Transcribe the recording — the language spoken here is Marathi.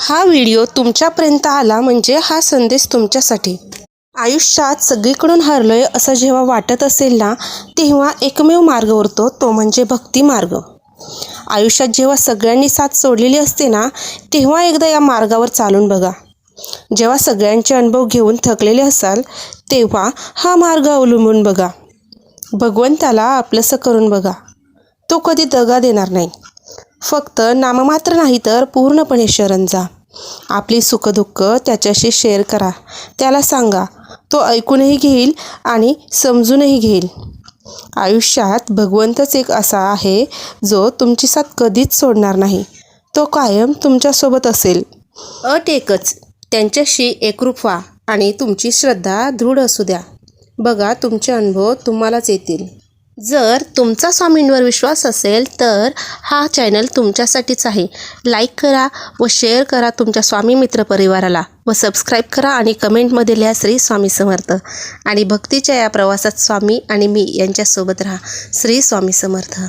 हा व्हिडिओ तुमच्यापर्यंत आला म्हणजे हा संदेश तुमच्यासाठी. आयुष्यात सगळीकडून हरलोय असं जेव्हा वाटत असेल ना, तेव्हा एकमेव मार्ग उरतो, तो म्हणजे भक्ती मार्ग. आयुष्यात जेव्हा सगळ्यांनी साथ सोडलेली असते ना, तेव्हा एकदा या मार्गावर चालून बघा. जेव्हा सगळ्यांचे अनुभव घेऊन थकलेले असाल, तेव्हा हा मार्ग अवलंबून बघा. भगवंताला आपलंसं करून बघा. तो कधी दगा देणार नाही. फक्त नाममात्र नाही तर पूर्णपणे शरण जा. आपली सुखदुःख त्याच्याशी शेअर करा. त्याला सांगा. तो ऐकूनही घेईल आणि समजूनही घेईल. आयुष्यात भगवंतच एक असा आहे जो तुमची साथ कधीच सोडणार नाही. तो कायम तुमच्यासोबत असेल. अट एकच, त्यांच्याशी एकरूप व्हा आणि तुमची श्रद्धा दृढ असू द्या. बघा, तुमचे अनुभव तुम्हालाच येतील. जर तुमचा स्वामींवर विश्वास असेल तर हा चॅनल तुमच्यासाठीच आहे. लाईक करा व शेअर करा तुमच्या स्वामी मित्र परिवाराला व सबस्क्राईब करा आणि कमेंटमध्ये लिहा श्री स्वामी समर्थ. आणि भक्तीच्या या प्रवासात स्वामी आणि मी यांच्यासोबत राहा. श्री स्वामी समर्थ.